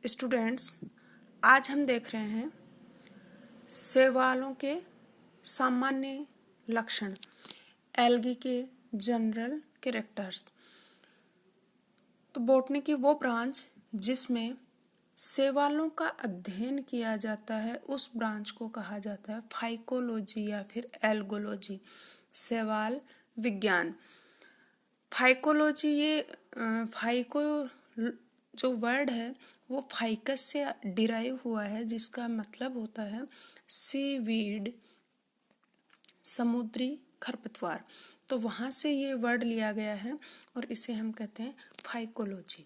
Students, आज हम देख रहे हैं शैवालों के सामान्य लक्षण, एल्गी के जनरल कैरेक्टर्स। तो बॉटनी की वो ब्रांच जिसमें शैवालों का अध्ययन किया जाता है उस ब्रांच को कहा जाता है फाइकोलॉजी या फिर एल्गोलॉजी, शैवाल विज्ञान। फाइकोलॉजी, ये फाइको जो वर्ड है वो फाइकस से डिराइव हुआ है, जिसका मतलब होता है सीवीड, समुद्री खरपतवार। तो वहां से ये वर्ड लिया गया है और इसे हम कहते हैं फाइकोलॉजी।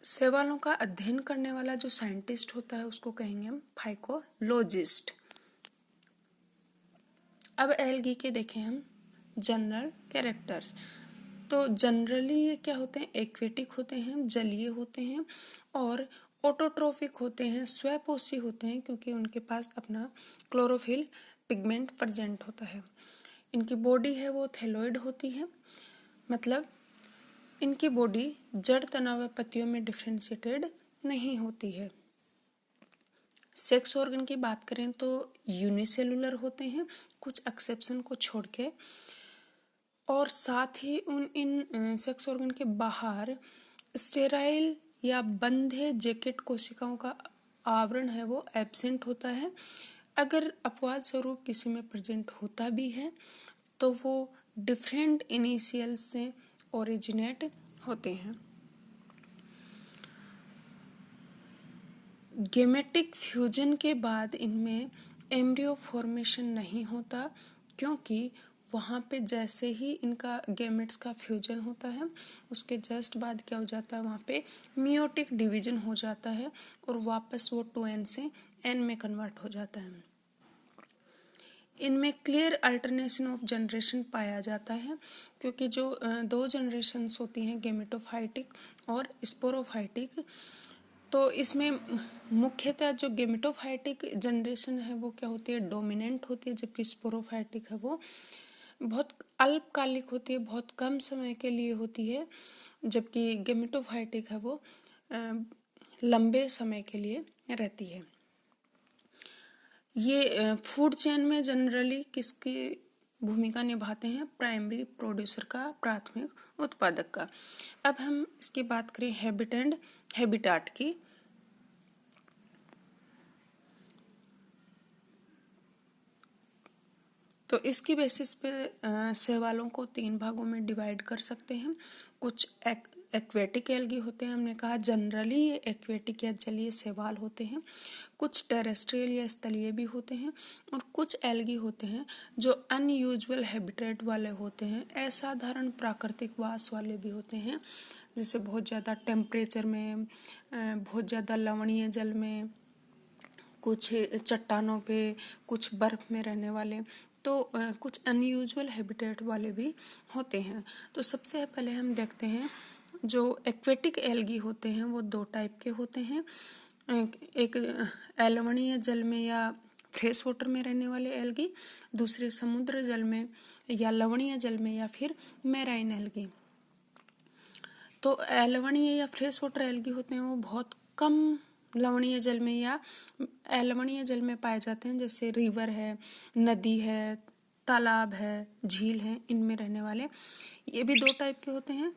शैवालों का अध्ययन करने वाला जो साइंटिस्ट होता है उसको कहेंगे हम फाइकोलॉजिस्ट। अब एल्गी के देखें हम जनरल कैरेक्टर्स। तो जनरली ये क्या होते हैं, एक्वेटिक होते हैं, जलीय होते हैं और ऑटोट्रोफिक होते हैं, स्वपोषी होते हैं, क्योंकि उनके पास अपना क्लोरोफिल पिगमेंट प्रेजेंट होता है। इनकी बॉडी है वो थैलोइड होती है, मतलब इनकी बॉडी जड़ तना व पत्तियों में डिफ्रेंशिएटेड नहीं होती है। सेक्स ऑर्गन की बात करें तो यूनिसेलुलर होते हैं कुछ एक्सेप्शन को छोड़ के, और साथ ही इन सेक्स ऑर्गन के बाहर स्टेराइल या बंधे जैकेट कोशिकाओं का आवरण है वो एब्सेंट होता है। अगर अपवाद स्वरूप किसी में प्रेजेंट होता भी है तो वो डिफरेंट इनिशियल से ओरिजिनेट होते हैं। गेमेटिक फ्यूजन के बाद इनमें एम्ब्रियो फॉर्मेशन नहीं होता, क्योंकि वहाँ पे जैसे ही इनका गेमेट्स का फ्यूजन होता है उसके जस्ट बाद क्या हो जाता है, वहाँ पे मियोटिक डिवीजन हो जाता है और वापस वो 2n से n में कन्वर्ट हो जाता है। इनमें क्लियर अल्टरनेशन ऑफ जनरेशन पाया जाता है, क्योंकि जो दो जनरेशन्स होती हैं, गेमेटोफाइटिक और स्पोरोफाइटिक। तो इसमें मुख्यतः जो गेमेटोफाइटिक जनरेशन है वो क्या होती है, डोमिनेंट होती है, जबकि स्पोरोफाइटिक है वो बहुत अल्पकालिक होती है, बहुत कम समय के लिए होती है, जबकि गेमेटोफाइटिक है वो लंबे समय के लिए रहती है। ये फूड चेन में जनरली किसकी भूमिका निभाते हैं, प्राइमरी प्रोड्यूसर का, प्राथमिक उत्पादक का। अब हम इसकी बात करें हैबिट एंड हैबिटाट की। तो इसकी बेसिस पे शैवालों को 3 भागों में डिवाइड कर सकते हैं। कुछ एक्वेटिक एल्गी होते हैं, हमने कहा जनरली ये एक्वेटिक या जलीय शैवाल होते हैं। कुछ टेरेस्ट्रियल या स्थलीय भी होते हैं और कुछ एल्गी होते हैं जो अनयूजुअल हैबिटेट वाले होते हैं, असाधारण प्राकृतिक वास वाले भी होते हैं, जैसे बहुत ज़्यादा टेम्परेचर में, बहुत ज़्यादा लवणीय जल में, कुछ चट्टानों पे, कुछ बर्फ में रहने वाले। तो कुछ अनयूजुअल हैबिटेट वाले भी होते हैं। तो सबसे पहले हम देखते हैं जो एक्वेटिक एल्गी होते हैं वो 2 टाइप के होते हैं। एक लवणीय जल में या फ्रेश वाटर में रहने वाले एल्गी, दूसरे समुद्र जल में या लवणीय जल में या फिर मैराइन एल्गी। तो लवणीय या फ्रेश वाटर एल्गी होते हैं वो बहुत कम लवणीय जल में या लवणीय जल में पाए जाते हैं, जैसे रिवर है, नदी है, तालाब है, झील है, इनमें रहने वाले। ये भी 2 टाइप के होते हैं,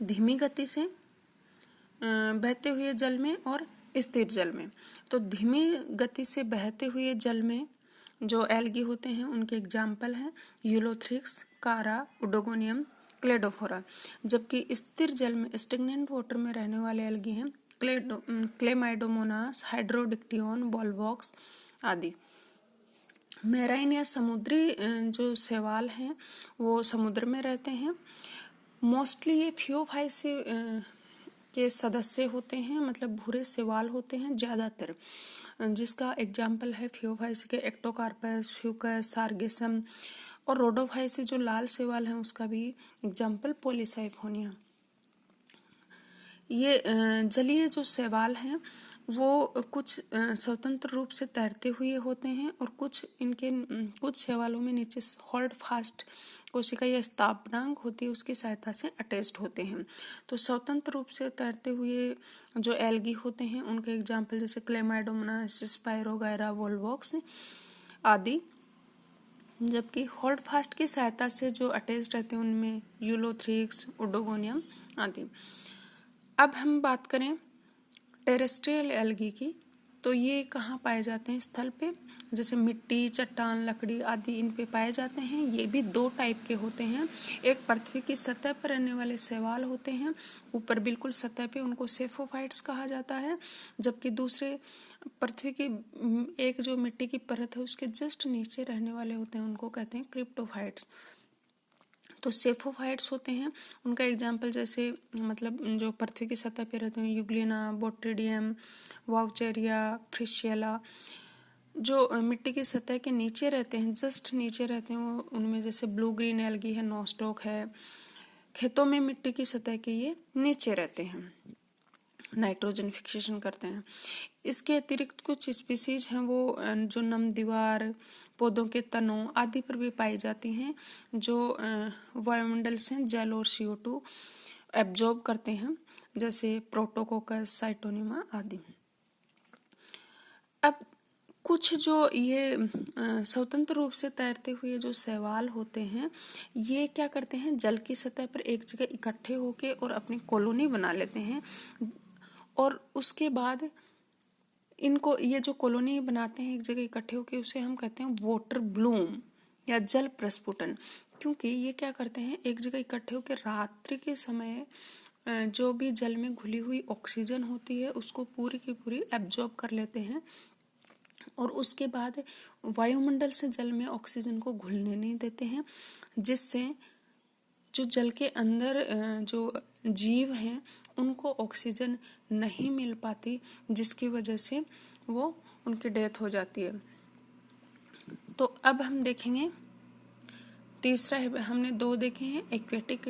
धीमी गति से बहते हुए जल में और स्थिर जल में। तो धीमी गति से बहते हुए जल में जो एल्गी होते हैं उनके एग्जाम्पल हैं यूलोथ्रिक्स, कारा, उडोगोनियम, क्लेडोफोरा। जबकि स्थिर जल में, स्टेगनेंट वाटर में रहने वाले एल्गी हैं क्लेमाइडोमोनास, हाइड्रोडिक्टियोन, वॉल्वॉक्स आदि। मैराइन या समुद्री जो शैवाल हैं वो समुद्र में रहते हैं। मोस्टली ये फियोफाइसी के सदस्य होते हैं, मतलब भूरे शैवाल होते हैं ज़्यादातर, जिसका एग्जाम्पल है फियोफाइसी के एक्टोकार्पस, फ्यूकस, सार्गेसम, और रोडोफाइसी जो लाल शैवाल हैं उसका भी एग्जाम्पल पोलीसाइफोनिया। ये जलीय जो शैवाल हैं वो कुछ स्वतंत्र रूप से तैरते हुए होते हैं और कुछ शैवालों में नीचे होल्ड फास्ट कोशिका या स्थापनांग होती है उसकी सहायता से अटैच्ड होते हैं। तो स्वतंत्र रूप से तैरते हुए जो एल्गी होते हैं उनके एग्जाम्पल जैसे क्लेमाइडोमोनास, स्पायरोगायरा, वोल्वॉक्स आदि। जबकि होल्ड फास्ट की सहायता से जो अटैच्ड रहते हैं उनमें यूलोथ्रिक्स, ओडोगोनियम आदि। अब हम बात करें टेरेस्ट्रियल एल्गी की, तो ये कहाँ पाए जाते हैं? स्थल पे, जैसे मिट्टी, चट्टान, लकड़ी आदि इन पे पाए जाते हैं। ये भी दो टाइप के होते हैं। एक पृथ्वी की सतह पर रहने वाले शैवाल होते हैं, ऊपर बिल्कुल सतह पे, उनको सेफोफाइट्स कहा जाता है। जबकि दूसरे पृथ्वी की एक जो मिट्टी की परत है उसके जस्ट नीचे रहने वाले होते हैं, उनको कहते हैं क्रिप्टोफाइट्स। तो सेफोफाइट्स होते हैं, उनका एग्जाम्पल जैसे मतलब जो पृथ्वी की सतह पे रहते हैं यूग्लिना, बोट्रिडियम, वाउचेरिया, फ्रिशियला। जो मिट्टी की सतह के नीचे रहते हैं, जस्ट नीचे रहते हैं, उनमें जैसे ब्लू ग्रीन एल्गी है, नॉस्टॉक है। खेतों में मिट्टी की सतह के ये नीचे रहते हैं, नाइट्रोजन फिक्सेशन करते हैं। इसके अतिरिक्त कुछ स्पीसीज हैं वो जो नम दीवार, पौधों के तनों आदि पर भी पाई जाती हैं, जो वायुमंडल से जल और CO2 एब्जॉर्ब करते हैं, जैसे प्रोटोकोकस, साइटोनिमा आदि। अब कुछ जो ये स्वतंत्र रूप से तैरते हुए जो शैवाल होते हैं, ये क्या करते हैं? जल की सतह पर एक जगह इकट्ठे होके और अपनी कॉलोनी बना लेते हैं, और उसके बाद इनको ये जो कॉलोनी बनाते हैं एक जगह इकट्ठे होके, उसे हम कहते हैं वाटर ब्लूम या जल प्रस्फुटन। क्योंकि ये क्या करते हैं, एक जगह इकट्ठे होकर रात्रि के समय जो भी जल में घुली हुई ऑक्सीजन होती है उसको पूरी की पूरी एब्जॉर्ब कर लेते हैं, और उसके बाद वायुमंडल से जल में ऑक्सीजन को घुलने नहीं देते हैं, जिससे जो जल के अंदर जो जीव हैं उनको ऑक्सीजन नहीं मिल पाती, जिसकी वजह से वो उनकी डेथ हो जाती है। तो अब हम देखेंगे तीसरा है, हमने दो देखे हैं, एक्वेटिक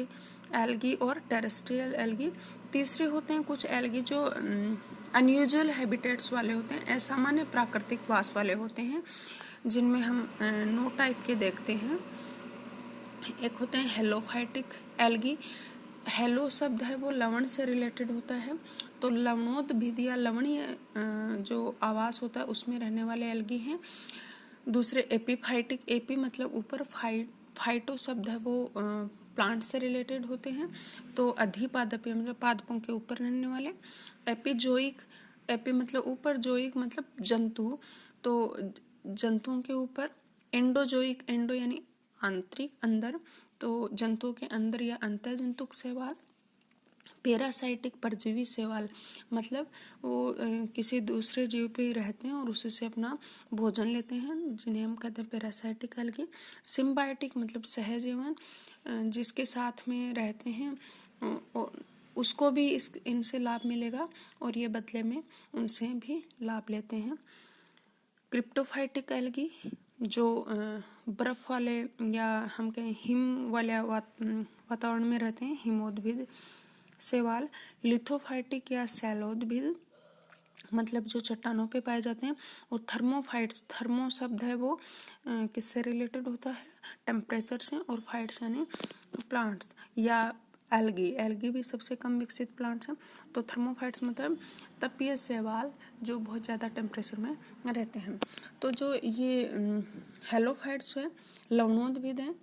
एल्गी और टेरेस्ट्रियल एल्गी। तीसरे होते हैं कुछ एल्गी जो अनयूजुअल हैबिटेट्स वाले होते हैं, असामान्य प्राकृतिक वास वाले होते हैं, जिनमें हम 9 टाइप के देखते हैं। एक होते हैं हेलोफाइटिक एल्गी। हेलो शब्द है वो लवण से रिलेटेड होता है, तो लवणोद्भिद या लवणीय जो आवास होता है उसमें रहने वाले एल्गी हैं। दूसरे एपीफाइटिक, एपी मतलब ऊपर, फाइटो शब्द है वो प्लांट से रिलेटेड होते हैं, तो अधिपादपीय मतलब पादपों के ऊपर रहने वाले। एपीजोइक, एपी मतलब ऊपर, जोइक मतलब जंतु, तो जंतुओं के ऊपर। एंडोजोइक, एंडो यानी आंतरिक, अंदर, तो जंतुओं के अंदर या अंतः जंतुक शैवाल। पैरासाइटिक, परजीवी शैवाल मतलब वो किसी दूसरे जीव पे ही रहते हैं और उसी से अपना भोजन लेते हैं, जिन्हें हम कहते हैं पैरासाइटिक एल्गी। सिम्बायोटिक मतलब सहजीवन, जिसके साथ में रहते हैं और उसको भी इनसे लाभ मिलेगा और ये बदले में उनसे भी लाभ लेते हैं। क्रिप्टोफाइटिक एल्गी जो बर्फ वाले या हम कहें हिम वाले वातावरण में रहते हैं, हिमोद्भिद शैवाल। लिथोफाइटिक या सैलोद्भिद मतलब जो चट्टानों पे पाए जाते हैं। और थर्मोफाइट्स, थर्मो शब्द है वो किससे रिलेटेड होता है? टेम्परेचर से, और फाइट्स यानी प्लांट्स या एल्गी। एल्गी भी सबसे कम विकसित प्लांट्स हैं। तो थर्मोफाइट्स मतलब तपीय शैवाल जो बहुत ज़्यादा टेम्परेचर में रहते हैं। तो जो ये हेलोफाइट्स है लवणोद्भिद हैं,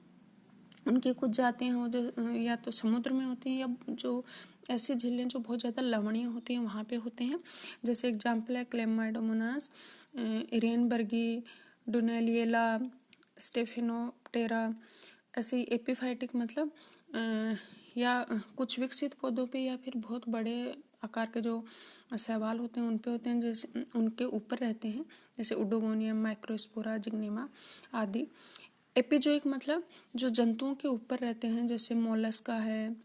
उनकी कुछ जातियाँ हो जो या तो समुद्र में होती हैं या जो ऐसी झीलें जो बहुत ज़्यादा लवणीय होती हैं वहाँ पे होते हैं। जैसे एग्जाम्पल है क्लेमाइडोमोनास, इरेनबर्गी, डुनेलिएला, स्टेफिनोप्टेरा। ऐसे एपीफाइटिक मतलब या कुछ विकसित पौधों पे या फिर बहुत बड़े आकार के जो शैवाल होते हैं उन पे होते हैं, जैसे उनके ऊपर रहते हैं, जैसे ओडोगोनियम, माइक्रोस्पोरा, जिग्नेमा आदि। एपिजोइक मतलब जो जंतुओं के ऊपर रहते हैं, जैसे मोलस्का है,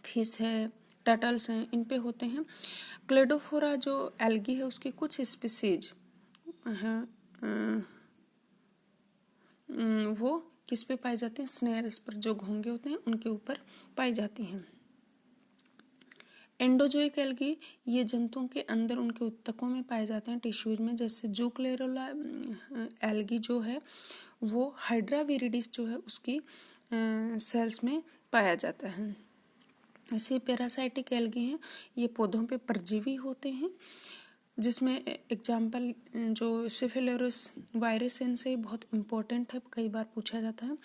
फिश है, टर्टल्स हैं, इन पे होते हैं। क्लेडोफोरा जो एल्गी है उसकी कुछ स्पीसीज हैं, वो किस पे पाई जाती हैं? स्नेल्स पर, जो घोंगे होते हैं उनके ऊपर पाई जाती हैं। एंडोजोइक एल्गी ये जंतुओं के अंदर उनके उत्तकों में पाए जाते हैं, टिश्यूज में। जैसे जूक्लेरोला एल्गी जो है वो हाइड्रा विरिडिस जो है उसकी सेल्स में पाया जाता है। ऐसे पैरासाइटिक एल्गी हैं, ये पौधों पे परजीवी होते हैं, जिसमें एग्जाम्पल जो सिफिलोरस वायरस इनसे बहुत इम्पोर्टेंट है, कई बार पूछा जाता है।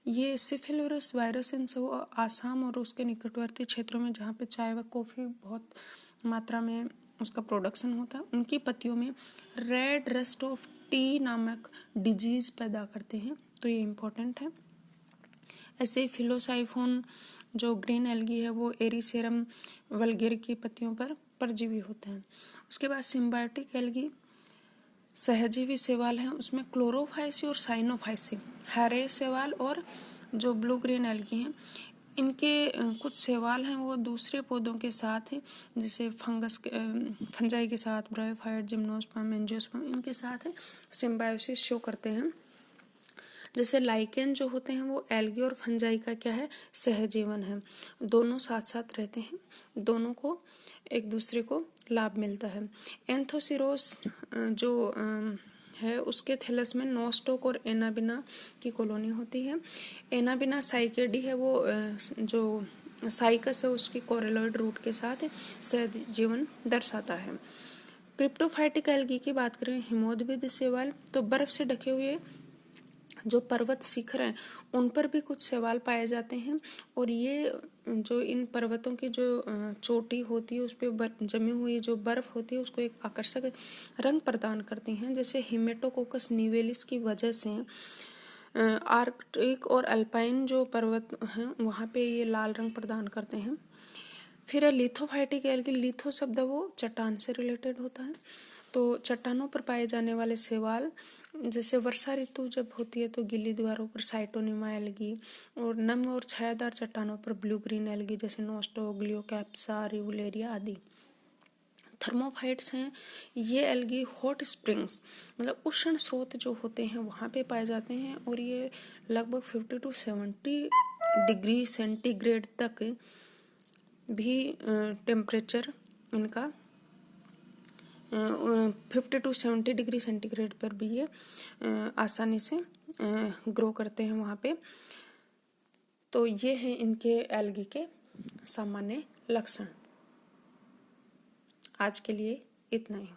ये सिफिलोरस वायरस इनसे वो आसाम और उसके निकटवर्ती क्षेत्रों में जहाँ पे चाय व कॉफ़ी बहुत मात्रा में उसका प्रोडक्शन होता है, उनकी पत्तियों में रेड रस्ट ऑफ टी नामक डिजीज पैदा करते हैं, तो ये इम्पोर्टेंट है। ऐसे फिलोसाइफोन जो ग्रीन एल्गी है वो एरिसेरम वल्गेर की पत्तियों पर परजीवी होते हैं। उसके बाद सिम्बायोटिक एल्गी सहजीवी शैवाल हैं, उसमें क्लोरोफाइसी और साइनोफाइसी हरे शैवाल और जो ब्लू ग्रीन एल्गी हैं, इनके कुछ शैवाल हैं वो दूसरे पौधों के साथ हैं, जैसे फंजाई के साथ, ब्रायोफाइट, जिम्नोस्पर्म, एंजियोस्पर्म, इनके साथ सिम्बायोसिस शो करते हैं। जैसे लाइकेन जो होते हैं वो एल्गी और फंजाई का क्या है, सहजीवन है, दोनों साथ साथ रहते हैं, दोनों को एक दूसरे को लाभ मिलता है। एंथोसिरोस जो है उसके थैलस में नोस्टोक और एनाबिना की कॉलोनी होती है। एनाबिना साइकेडी है, वो जो साइकस है उसकी कोरेलॉइड रूट के साथ सहजीवन दर्शाता है। क्रिप्टोफाइटिक एल्गी की बात करें, हिमोद्भिद शैवाल, तो बर्फ से ढके हुए जो पर्वत शिखर हैं उन पर भी कुछ शैवाल पाए जाते हैं, और ये जो इन पर्वतों की जो चोटी होती है उस पर जमी हुई जो बर्फ होती है उसको एक आकर्षक रंग प्रदान करती हैं। जैसे हिमेटोकोकस निवेलिस की वजह से आर्कटिक और अल्पाइन जो पर्वत हैं वहाँ पे ये लाल रंग प्रदान करते हैं। फिर लिथोफाइटिक एल्गी, लिथो शब्द वो चट्टान से रिलेटेड होता है, तो चट्टानों पर पाए जाने वाले शैवाल, जैसे वर्षा ऋतु जब होती है तो गीली दीवारों पर साइटोनिमा एल्गी, और नम और छायादार चट्टानों पर ब्लू ग्रीन एल्गी जैसे नोस्टो, ग्लियोकैप्सा, रिवुलेरिया आदि। थर्मोफाइट्स हैं, ये एल्गी हॉट स्प्रिंग्स मतलब उष्ण स्रोत जो होते हैं वहाँ पे पाए जाते हैं, और ये लगभग 50 to 70 डिग्री सेंटीग्रेड तक भी टेम्परेचर इनका 50 to 70 डिग्री सेंटीग्रेड पर भी ये आसानी से ग्रो करते हैं वहाँ पे। तो ये हैं इनके एल्गी के सामान्य लक्षण। आज के लिए इतना ही।